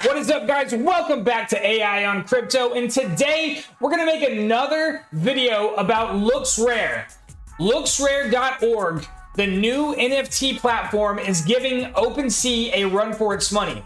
What is up, guys? Welcome back to AI on Crypto, and today we're going to make another video about LooksRare. LooksRare.org, the new NFT platform, is giving OpenSea a run for its money.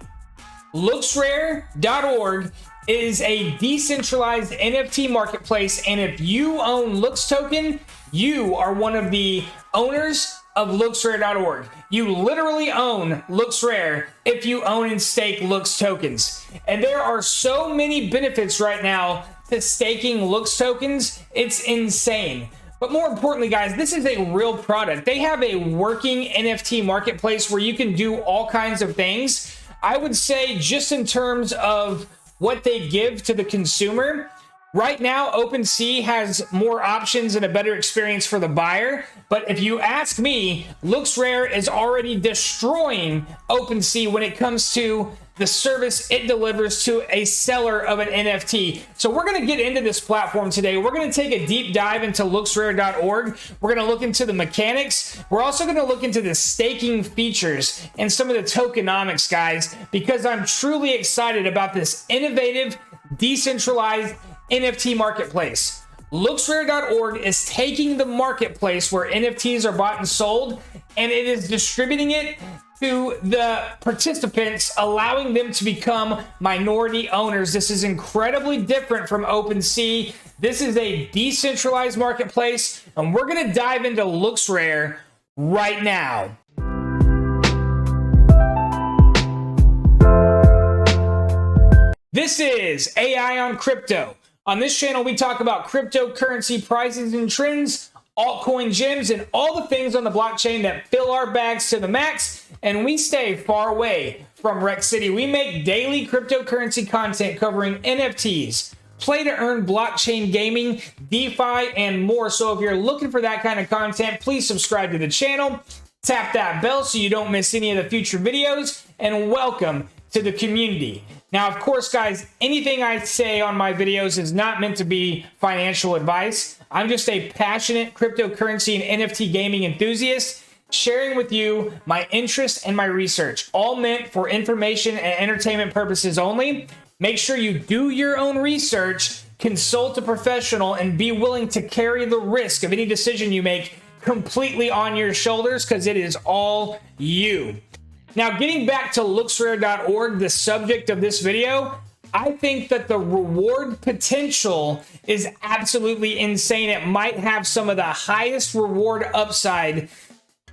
LooksRare.org is a decentralized NFT marketplace, and if you own Looks token, you are one of the owners of LooksRare.org. You literally own LooksRare if you own and stake Looks tokens. And there are so many benefits right now to staking Looks tokens, it's insane. But more importantly, guys, this is a real product. They have a working NFT marketplace where you can do all kinds of things. I would say, just in terms of what they give to the consumer, right now, OpenSea has more options and a better experience for the buyer. But if you ask me, LooksRare is already destroying OpenSea when it comes to the service it delivers to a seller of an NFT. So we're going to get into this platform today. We're going to take a deep dive into LooksRare.org. We're going to look into the mechanics. We're also going to look into the staking features and some of the tokenomics, guys, because I'm truly excited about this innovative, decentralized NFT marketplace. LooksRare.org is taking the marketplace where NFTs are bought and sold, and it is distributing it to the participants, allowing them to become minority owners. This is incredibly different from OpenSea. This is a decentralized marketplace, and we're going to dive into LooksRare right now. This is AI on Crypto. On this channel, we talk about cryptocurrency prices and trends, altcoin gems, and all the things on the blockchain that fill our bags to the max, and we stay far away from Wreck City. We make daily cryptocurrency content covering NFTs, play-to-earn blockchain gaming, DeFi, and more. So if you're looking for that kind of content, please subscribe to the channel, tap that bell so you don't miss any of the future videos, and welcome to the community. Now, of course, guys, anything I say on my videos is not meant to be financial advice. I'm just a passionate cryptocurrency and NFT gaming enthusiast, sharing with you my interest and my research, all meant for information and entertainment purposes only. Make sure you do your own research, consult a professional, and be willing to carry the risk of any decision you make completely on your shoulders, because it is all you. Now, getting back to LooksRare.org, the subject of this video, I think that the reward potential is absolutely insane. It might have some of the highest reward upside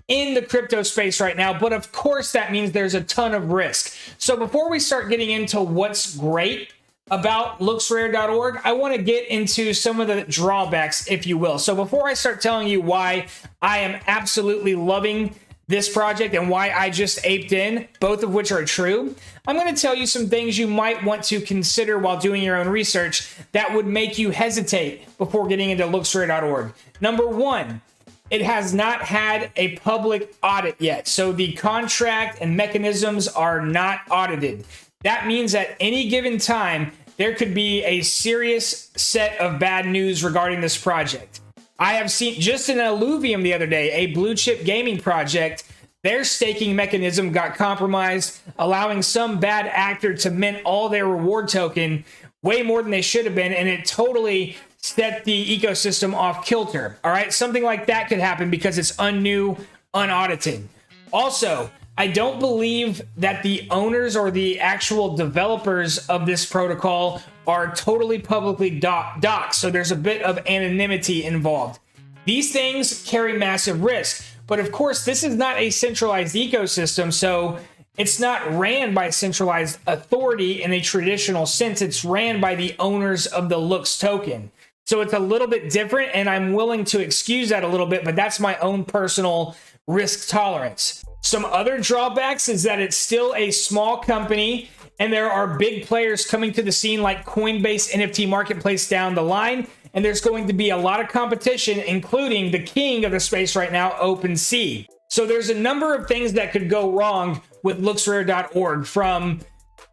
in the crypto space right now, but of course that means there's a ton of risk. So before we start getting into what's great about LooksRare.org, I want to get into some of the drawbacks, if you will. So before I start telling you why I am absolutely loving this project and why I just aped in, both of which are true, I'm going to tell you some things you might want to consider while doing your own research that would make you hesitate before getting into LooksRare.org. Number one, it has not had a public audit yet, so the contract and mechanisms are not audited. That means at any given time, there could be a serious set of bad news regarding this project. I have seen just in Illuvium the other day, a blue chip gaming project, their staking mechanism got compromised, allowing some bad actor to mint all their reward token way more than they should have been, and it totally set the ecosystem off kilter. All right, something like that could happen because it's unaudited. Also, I don't believe that the owners or the actual developers of this protocol are totally publicly doxxed, so there's a bit of anonymity involved. These things carry massive risk, but of course, this is not a centralized ecosystem, so it's not ran by centralized authority in a traditional sense. It's ran by the owners of the Looks token. So it's a little bit different, and I'm willing to excuse that a little bit, but that's my own personal risk tolerance. Some other drawbacks is that it's still a small company, and there are big players coming to the scene like Coinbase NFT Marketplace down the line, and there's going to be a lot of competition, including the king of the space right now, OpenSea. So there's a number of things that could go wrong with LooksRare.org, from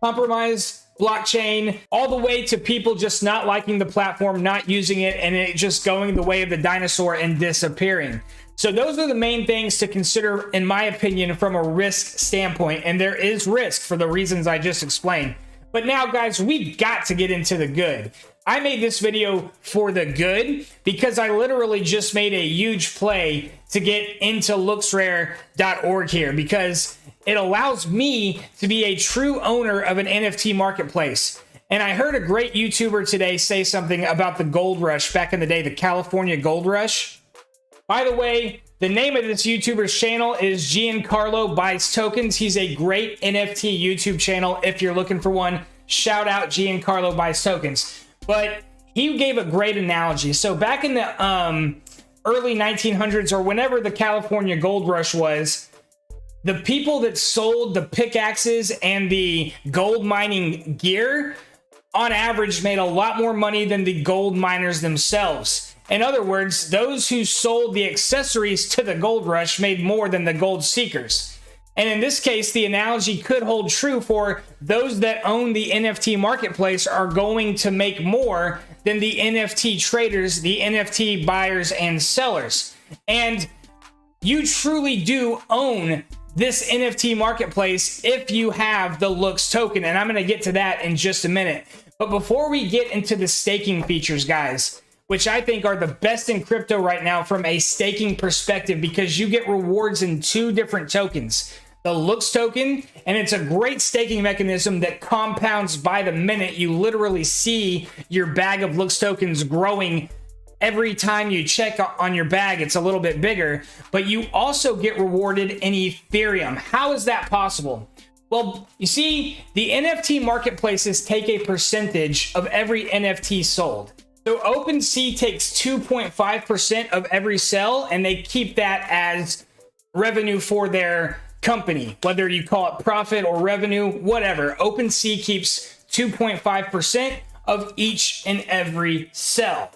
compromised blockchain all the way to people just not liking the platform, not using it, and it just going the way of the dinosaur and disappearing. So those are the main things to consider, in my opinion, from a risk standpoint. And there is risk for the reasons I just explained. But now, guys, we've got to get into the good. I made this video for the good because I literally just made a huge play to get into LooksRare.org here, because it allows me to be a true owner of an NFT marketplace. And I heard a great YouTuber today say something about the gold rush back in the day, the California gold rush. By the way, the name of this YouTuber's channel is Giancarlo Buys Tokens. He's a great NFT YouTube channel. If you're looking for one, shout out Giancarlo Buys Tokens. But he gave a great analogy. So back in the early 1900s, or whenever the California gold rush was, the people that sold the pickaxes and the gold mining gear on average made a lot more money than the gold miners themselves. In other words, those who sold the accessories to the gold rush made more than the gold seekers. And in this case, the analogy could hold true for those that own the NFT marketplace are going to make more than the NFT traders, the NFT buyers and sellers. And you truly do own this NFT marketplace if you have the Looks token. And I'm going to get to that in just a minute. But before we get into the staking features, guys, which I think are the best in crypto right now from a staking perspective, because you get rewards in two different tokens. The Looks token, and it's a great staking mechanism that compounds by the minute. You literally see your bag of Looks tokens growing every time you check on your bag. It's a little bit bigger, but you also get rewarded in Ethereum. How is that possible? Well, you see, the NFT marketplaces take a percentage of every NFT sold. So OpenSea takes 2.5% of every sell, and they keep that as revenue for their company, whether you call it profit or revenue, whatever. OpenSea keeps 2.5% of each and every sell.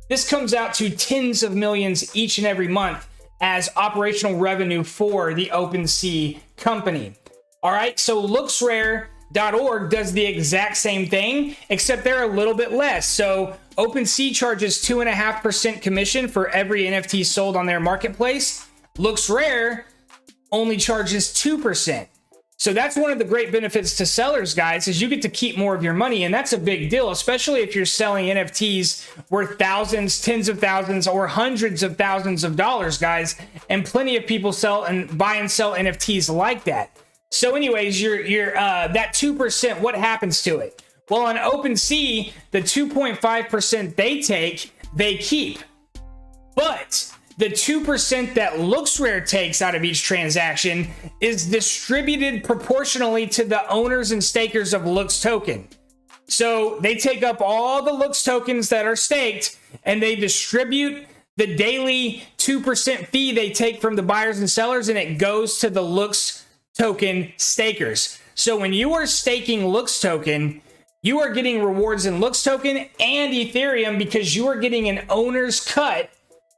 This comes out to tens of millions each and every month as operational revenue for the OpenSea company. All right, so LooksRare.org does the exact same thing, except they're a little bit less. So OpenSea charges 2.5% commission for every NFT sold on their marketplace. LooksRare only charges 2%. So that's one of the great benefits to sellers, guys, is you get to keep more of your money. And that's a big deal, especially if you're selling NFTs worth thousands, tens of thousands, or hundreds of thousands of dollars, guys. And plenty of people sell and buy and sell NFTs like that. So anyways, that 2%, what happens to it? Well, on OpenSea, the 2.5% they take, they keep. But the 2% that LooksRare takes out of each transaction is distributed proportionally to the owners and stakers of Looks token. So they take up all the Looks tokens that are staked, and they distribute the daily 2% fee they take from the buyers and sellers, and it goes to the Looks token stakers. So when you are staking Looks token, you are getting rewards in Looks token and Ethereum, because you are getting an owner's cut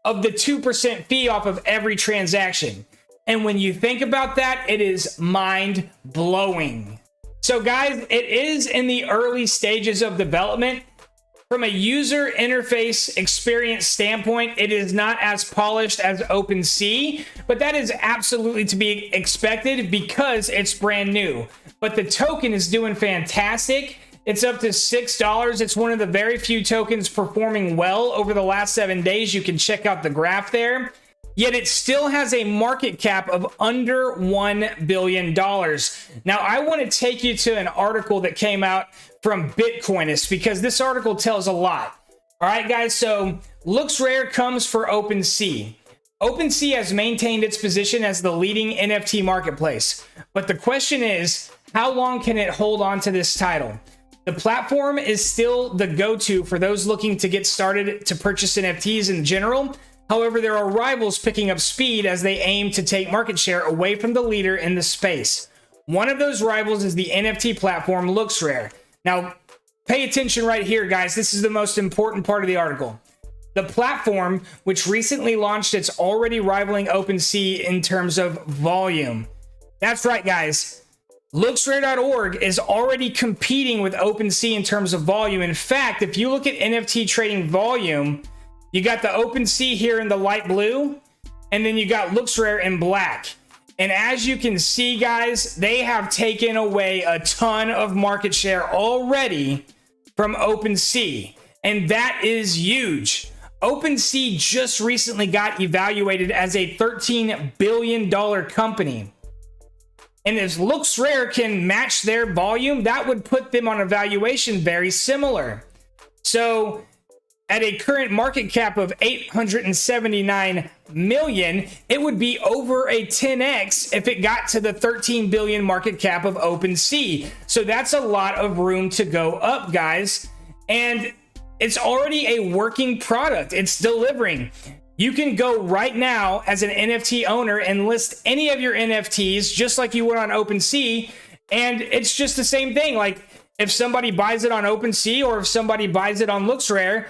of the 2% fee off of every transaction. And when you think about that, it is mind-blowing. So guys, it is in the early stages of development. From a user interface experience standpoint, it is not as polished as OpenSea, but that is absolutely to be expected because it's brand new. But the token is doing fantastic. It's up to $6. It's one of the very few tokens performing well over the last 7 days. You can check out the graph there. Yet it still has a market cap of under $1 billion. Now, I want to take you to an article that came out from Bitcoinist, because this article tells a lot. All right, guys, so LooksRare comes for OpenSea. OpenSea has maintained its position as the leading NFT marketplace. But the question is, how long can it hold on to this title? The platform is still the go-to for those looking to get started to purchase NFTs in general. However, there are rivals picking up speed as they aim to take market share away from the leader in the space. One of those rivals is the NFT platform LooksRare. Now, pay attention right here, guys. This is the most important part of the article. The platform, which recently launched, it's already rivaling OpenSea in terms of volume. That's right, guys. LooksRare.org is already competing with OpenSea in terms of volume. In fact, if you look at NFT trading volume, you got the OpenSea here in the light blue, and then you got LooksRare in black. And as you can see, guys, they have taken away a ton of market share already from OpenSea. And that is huge. OpenSea just recently got evaluated as a $13 billion company. And if LooksRare can match their volume, that would put them on a valuation very similar. So at a current market cap of 879 million, it would be over a 10x if it got to the 13 billion market cap of OpenSea. So that's a lot of room to go up, guys. And it's already a working product. It's delivering. You can go right now as an NFT owner and list any of your NFTs just like you would on OpenSea. And it's just the same thing. Like if somebody buys it on OpenSea or if somebody buys it on LooksRare,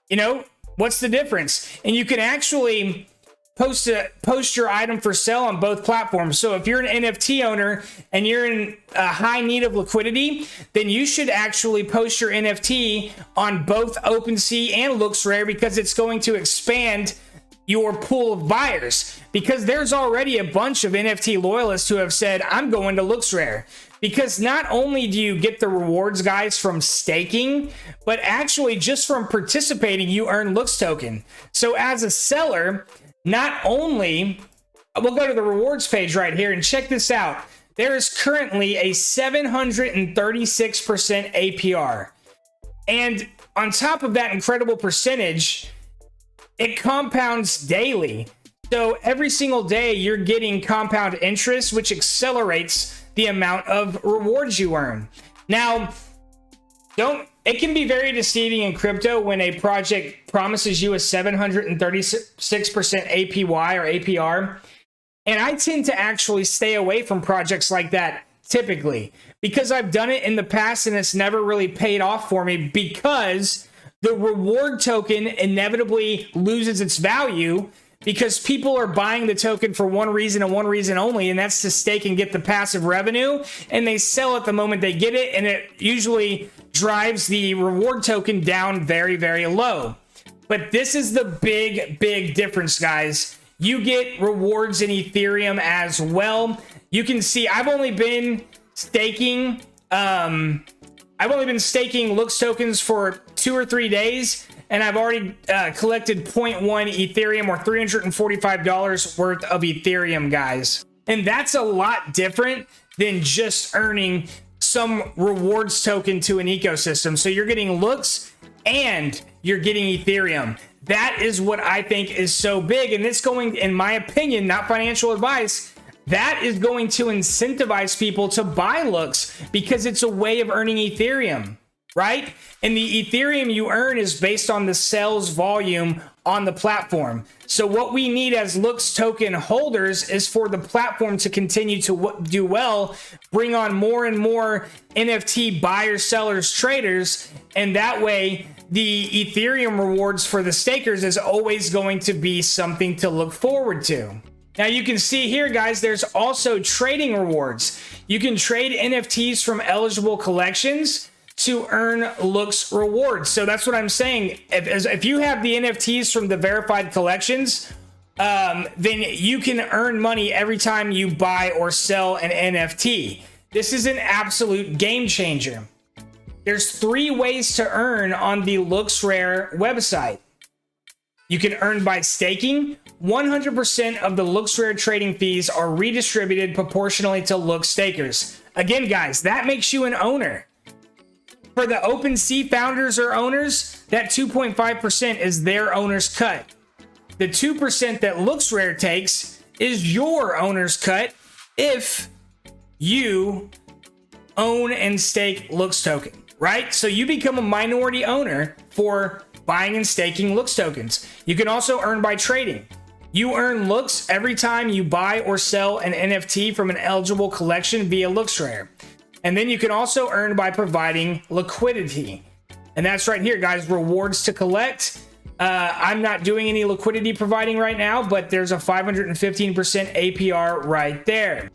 you know, what's the difference? And you can actually post your item for sale on both platforms. So if you're an NFT owner and you're in a high need of liquidity, then you should actually post your NFT on both OpenSea and LooksRare because it's going to expand your pool of buyers, because there's already a bunch of NFT loyalists who have said, I'm going to LooksRare. Because not only do you get the rewards, guys, from staking, but actually just from participating, you earn Looks token. So as a seller, not only, we'll go to the rewards page right here and check this out. There is currently a 736% APR. And on top of that incredible percentage, it compounds daily. So every single day you're getting compound interest, which accelerates the amount of rewards you earn. Now, it can be very deceiving in crypto when a project promises you a 736% APY or APR. And I tend to actually stay away from projects like that typically because I've done it in the past and it's never really paid off for me because the reward token inevitably loses its value because people are buying the token for one reason and one reason only, and that's to stake and get the passive revenue, and they sell it the moment they get it, and it usually drives the reward token down very, very low. But this is the big, big difference, guys. You get rewards in Ethereum as well. You can see I've only been staking Looks tokens for 2 or 3 days, and I've already collected 0.1 Ethereum or $345 worth of Ethereum, guys. And that's a lot different than just earning some rewards token to an ecosystem. So you're getting Looks and you're getting Ethereum. That is what I think is so big. And it's going, in my opinion, not financial advice, that is going to incentivize people to buy Looks because it's a way of earning Ethereum, right? And the Ethereum you earn is based on the sales volume on the platform. So what we need as Looks token holders is for the platform to continue to do well, bring on more and more NFT buyers, sellers, traders, and that way the Ethereum rewards for the stakers is always going to be something to look forward to. Now you can see here, guys, there's also trading rewards. You can trade NFTs from eligible collections to earn Looks rewards. So that's what I'm saying. If you have the NFTs from the verified collections, then you can earn money every time you buy or sell an NFT. This is an absolute game changer. There's 3 ways to earn on the LooksRare website. You can earn by staking. 100% of the LooksRare trading fees are redistributed proportionally to Looks stakers. Again, guys, that makes you an owner. For the OpenSea founders or owners, that 2.5% is their owner's cut. The 2% that LooksRare takes is your owner's cut if you own and stake Looks token, right? So you become a minority owner for buying and staking Looks tokens. You can also earn by trading. You earn Looks every time you buy or sell an NFT from an eligible collection via LooksRare. And then you can also earn by providing liquidity. And that's right here, guys, rewards to collect. I'm not doing any liquidity providing right now, but there's a 515% APR right there.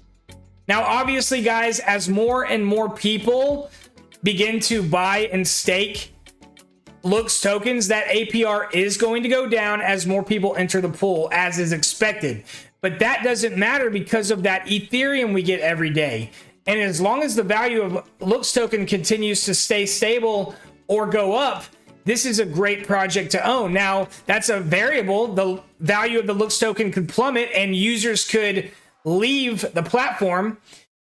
Now, obviously, guys, as more and more people begin to buy and stake Looks tokens, that APR is going to go down as more people enter the pool, as is expected. But that doesn't matter because of that Ethereum we get every day. And as long as the value of Looks token continues to stay stable or go up, this is a great project to own. Now, that's a variable. The value of the Looks token could plummet and users could leave the platform.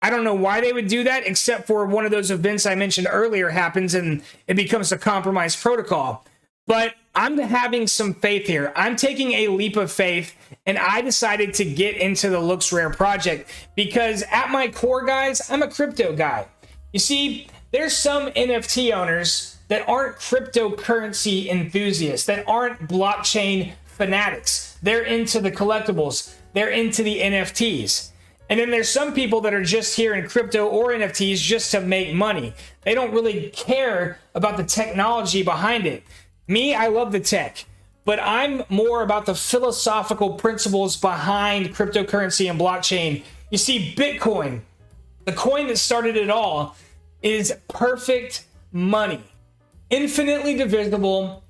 I don't know why they would do that, except for one of those events I mentioned earlier happens and it becomes a compromised protocol. But I'm having some faith here. I'm taking a leap of faith, and I decided to get into the LooksRare project because at my core, guys, I'm a crypto guy. You see, there's some NFT owners that aren't cryptocurrency enthusiasts, that aren't blockchain fanatics. They're into the collectibles. They're into the NFTs. And then there's some people that are just here in crypto or NFTs just to make money. They don't really care about the technology behind it. Me, I love the tech, but I'm more about the philosophical principles behind cryptocurrency and blockchain. You see, Bitcoin, the coin that started it all, is perfect money. Infinitely divisible.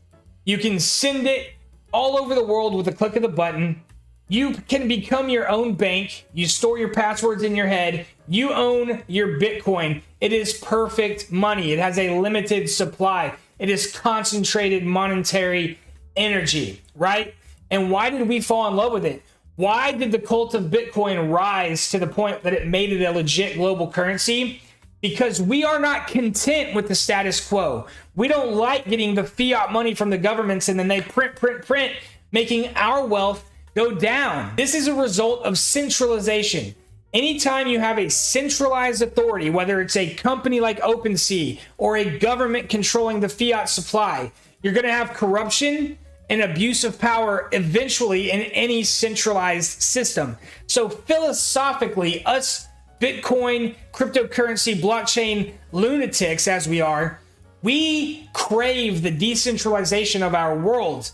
You can send it all over the world with a click of the button. You can become your own bank. You store your passwords in your head. You own your Bitcoin. It is perfect money. It has a limited supply. It is concentrated monetary energy, right? And why did we fall in love with it? Why did the cult of Bitcoin rise to the point that it made it a legit global currency? Because we are not content with the status quo. We don't like getting the fiat money from the governments and then they print, making our wealth go down. This is a result of centralization. Anytime you have a centralized authority, whether it's a company like OpenSea or a government controlling the fiat supply, you're going to have corruption and abuse of power eventually in any centralized system. So philosophically, us Bitcoin, cryptocurrency, blockchain lunatics as we are, we crave the decentralization of our world,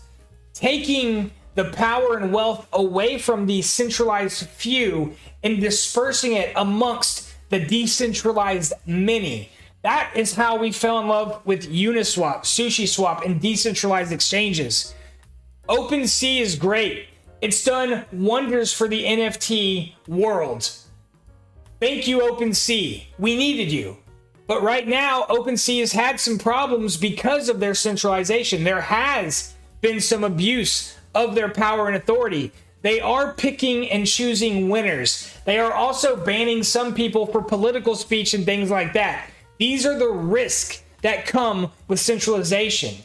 taking the power and wealth away from the centralized few and dispersing it amongst the decentralized many. That is how we fell in love with Uniswap, SushiSwap, and decentralized exchanges. OpenSea is great. It's done wonders for the NFT world. Thank you, OpenSea. We needed you. But right now, OpenSea has had some problems because of their centralization. There has been some abuse of their power and authority. They are picking and choosing winners. They are also banning some people for political speech and things like that. These are the risks that come with centralization.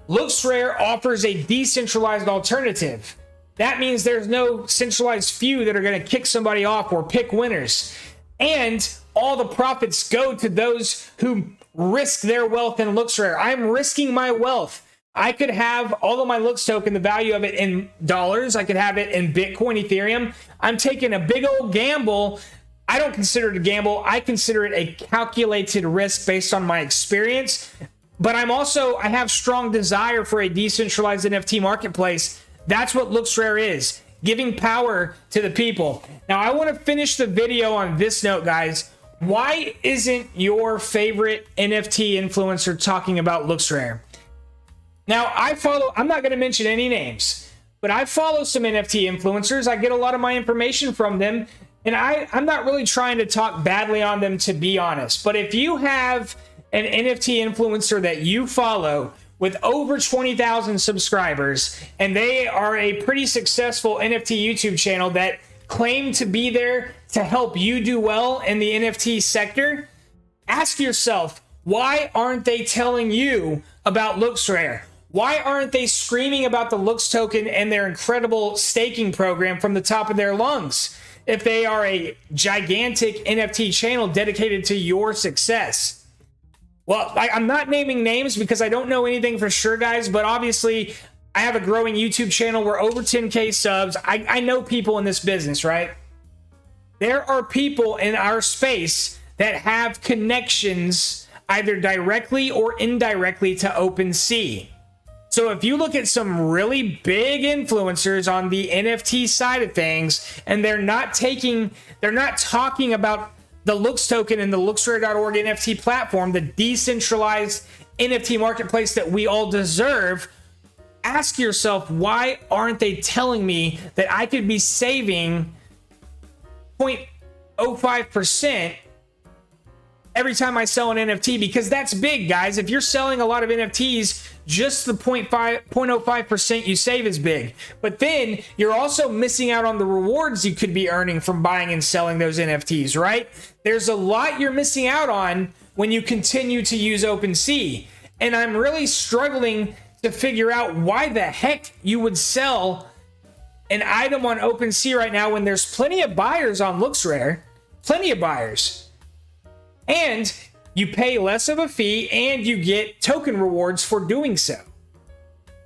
LooksRare offers a decentralized alternative. That means there's no centralized few that are going to kick somebody off or pick winners. And all the profits go to those who risk their wealth in LooksRare. I'm risking my wealth. I could have all of my Looks token, the value of it in dollars. I could have it in Bitcoin, Ethereum. I'm taking a big old gamble. I don't consider it a gamble. I consider it a calculated risk based on my experience. But I have strong desire for a decentralized NFT marketplace. That's what LooksRare is, giving power to the people. Now, I want to finish the video on this note, guys. Why isn't your favorite NFT influencer talking about LooksRare? Now, I'm not going to mention any names, but I follow some NFT influencers. I get a lot of my information from them, and I'm not really trying to talk badly on them, to be honest. But if you have an NFT influencer that you follow with over 20,000 subscribers, and they are a pretty successful NFT YouTube channel that claim to be there to help you do well in the NFT sector, ask yourself, why aren't they telling you about LooksRare? Why aren't they screaming about the Looks token and their incredible staking program from the top of their lungs if they are a gigantic NFT channel dedicated to your success? Well, I'm not naming names because I don't know anything for sure, guys, but obviously I have a growing YouTube channel. We're over 10K subs. I know people in this business, right? There are people in our space that have connections either directly or indirectly to OpenSea. So if you look at some really big influencers on the NFT side of things, and they're not talking about the Looks token and the LooksRare.org NFT platform, the decentralized NFT marketplace that we all deserve, ask yourself, why aren't they telling me that I could be saving 0.05% every time I sell an NFT? Because that's big, guys. If you're selling a lot of NFTs, just the 0.05% you save is big. But then you're also missing out on the rewards you could be earning from buying and selling those NFTs, right? There's a lot you're missing out on when you continue to use OpenSea. And I'm really struggling to figure out why the heck you would sell an item on OpenSea right now when there's plenty of buyers on LooksRare, plenty of buyers. And you pay less of a fee and you get token rewards for doing so.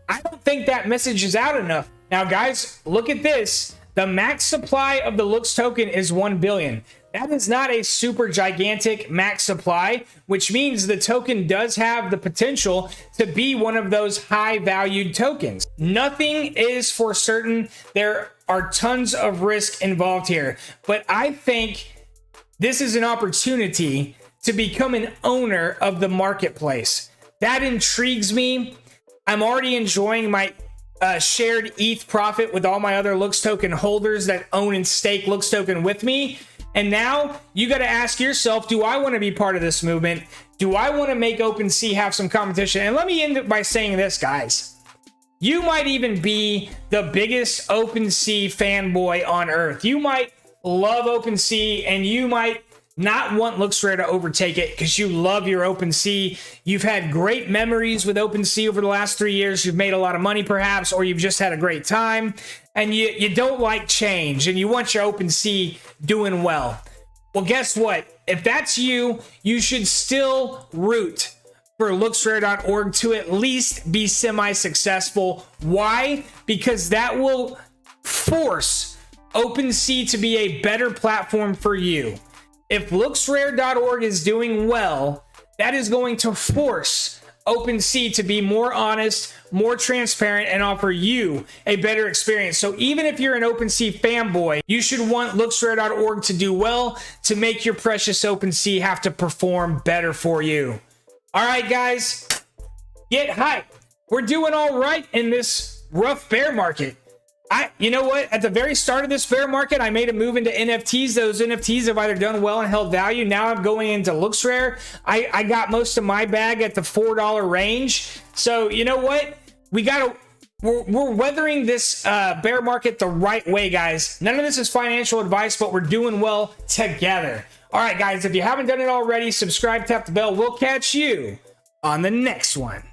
I don't think that message is out enough. Now, guys, look at this. The max supply of the Looks token is 1 billion. That is not a super gigantic max supply, which means the token does have the potential to be one of those high valued tokens. Nothing is for certain. There are tons of risk involved here, but I think this is an opportunity to become an owner of the marketplace. That intrigues me. I'm already enjoying my shared ETH profit with all my other Looks token holders that own and stake Looks token with me. And now you got to ask yourself, do I want to be part of this movement? Do I want to make OpenSea have some competition? And let me end it by saying this, guys. You might even be the biggest OpenSea fanboy on earth. You might love OpenSea and you might not want LooksRare to overtake it because you love your OpenSea. You've had great memories with OpenSea over the last 3 years. You've made a lot of money perhaps, or you've just had a great time. And you don't like change and you want your OpenSea doing well. Well, guess what? If that's you, you should still root for LooksRare.org to at least be semi-successful. Why? Because that will force OpenSea to be a better platform for you. If LooksRare.org is doing well, that is going to force OpenSea to be more honest, more transparent, and offer you a better experience. So even if you're an OpenSea fanboy, you should want LooksRare.org to do well to make your precious OpenSea have to perform better for you. All right, guys, get hyped. We're doing all right in this rough bear market. You know what? At the very start of this bear market, I made a move into NFTs. Those NFTs have either done well and held value. Now I'm going into LooksRare. I got most of my bag at the $4 range. So you know what? We're weathering this bear market the right way, guys. None of this is financial advice, but we're doing well together. All right, guys, if you haven't done it already, subscribe, tap the bell. We'll catch you on the next one.